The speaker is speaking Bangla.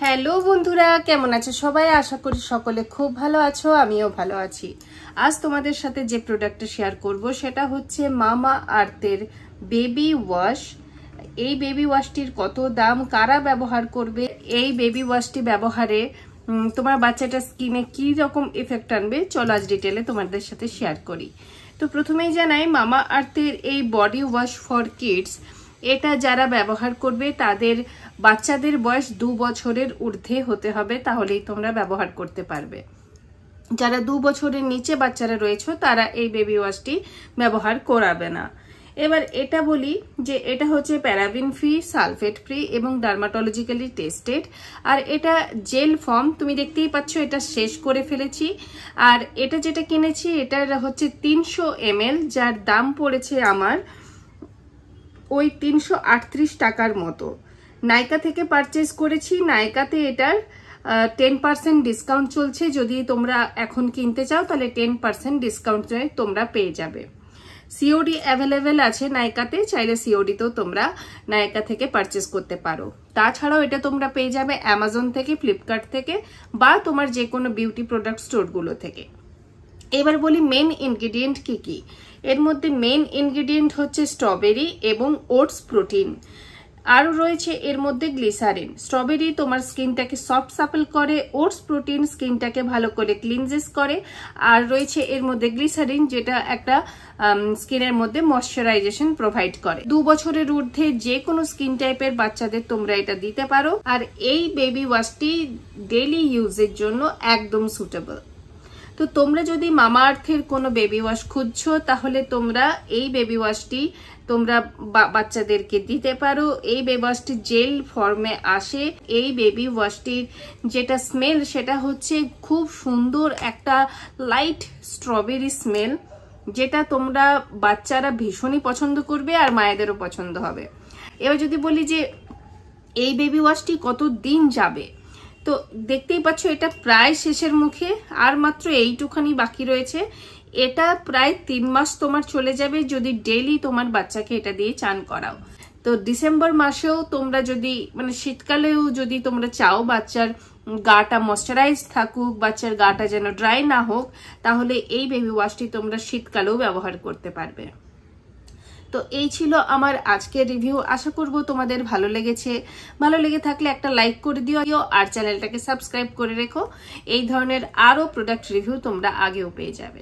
হ্যালো বন্ধুরা, কেমন আছো সবাই? আশা করি সকলে খুব ভালো আছো, আমিও ভালো আছি। আজ তোমাদের সাথে যে প্রোডাক্টটা শেয়ার করব সেটা হচ্ছে মামা আর্থের বেবি ওয়াশ। এই বেবি ওয়াশটির কত দাম, কারা ব্যবহার করবে, এই বেবি ওয়াশটি ব্যবহারে তোমার বাচ্চাটার স্কিনে কি রকম এফেক্ট আনবে, চলো আজ ডিটেলে তোমাদের সাথে শেয়ার করি। তো প্রথমেই জানাই, মামা আর্থের এই বডি ওয়াশ ফর কিডস, এটা যারা ব্যবহার করবে তাদের বাচ্চাদের বয়স 2 বছরের ঊর্ধ্বে হতে হবে, তাহলেই তোমরা ব্যবহার করতে পারবে। যারা 2 বছরের নিচে বাচ্চারা রয়েছে তারা এই বেবি ওয়াশটি ব্যবহার করাবে না। এবার এটা বলি যে এটা হচ্ছে প্যারাবিন ফ্রি, সালফেট ফ্রি এবং ডার্মাটোলজিক্যালি টেস্টেড। আর এটা জেল ফর্ম, তুমি দেখতেই পাচ্ছ এটা শেষ করে ফেলেছি। আর এটা যেটা কিনেছি এটার হচ্ছে 300 ml, যার দাম পড়েছে আমার ওই 338 টাকার মতো। নাইকা থেকে পারচেজ করেছি, নাইকাতে এটার 10% ডিসকাউন্ট চলছে। যদি তোমরা এখন কিনতে চাও তাহলে 10% ডিসকাউন্ট তোমরা পেয়ে যাবে। সিওডি অ্যাভেলেবেল আছে নাইকাতে, চাইলে সিওডিতেও তোমরা নাইকা থেকে পারচেজ করতে পারো। তাছাড়াও এটা তোমরা পেয়ে যাবে অ্যামাজন থেকে, ফ্লিপকার্ট থেকে বা তোমার যে কোনো বিউটি প্রোডাক্ট স্টোরগুলো থেকে। এবার বলি মেন ইনগ্রেডিয়েন্ট কি কি। এর মধ্যে মেন ইনগ্রেডিয়েন্ট হচ্ছে স্ট্রবেরি এবং ওটস প্রোটিন। আরও রয়েছে এর মধ্যে গ্লিসারিন। স্ট্রবেরি তোমার স্কিনটাকে সফট সাপল করে, ওটস প্রোটিন স্কিনটাকে ভালো করে ক্লিনজেস করে, আর রয়েছে এর মধ্যে গ্লিসারিন, যেটা একটা স্কিনের মধ্যে ময়শ্চারাইজেশন প্রোভাইড করে। 2 বছরের ঊর্ধ্বে যে কোনো স্কিন টাইপের বাচ্চাদের তোমরা এটা দিতে পারো। আর এই বেবি ওয়াশটি ডেইলি ইউজের জন্য একদম সুটেবল। তো তোমরা যদি মামা আর্থের কোনো বেবি ওয়াশ খুঁজছো তাহলে তোমরা এই বেবি ওয়াশটি তোমরা বাচ্চাদেরকে দিতে পারো। এই বেবি ওয়াশটি জেল ফর্মে আসে। এই বেবি ওয়াশটির যেটা স্মেল সেটা হচ্ছে খুব সুন্দর একটা লাইট স্ট্রবেরি স্মেল, যেটা তোমরা বাচ্চারা ভীষণই পছন্দ করবে আর মায়েদেরও পছন্দ হবে। এবার যদি বলি যে এই বেবি ওয়াশটি কত দিন যাবে, তো দেখতেই পাচ্ছ এটা প্রায় শেষের মুখে, আর মাত্র এইটুখানি বাকি রয়েছে। এটা প্রায় 3 মাস তোমার চলে যাবে যদি ডেইলি তোমার বাচ্চাকে এটা দিয়ে চান করাও। তো ডিসেম্বর মাসেও তোমরা যদি শীতকালেও যদি তোমরা চাও বাচ্চার গাটা ময়শ্চারাইজ থাকুক, বাচ্চার গাটা যেন ড্রাই না হোক, তাহলে এই বেবি ওয়াশটি তোমরা শীতকালেও ব্যবহার করতে পারবে। তো এই ছিল আমার আজকের রিভিউ। আশা করব তোমাদের ভালো লেগেছে। ভালো লেগে থাকলে একটা লাইক করে দিও আর চ্যানেলটাকে সাবস্ক্রাইব করে রেখো। এই ধরনের আরো প্রোডাক্ট রিভিউ তোমরা আগেও পেয়ে যাবে।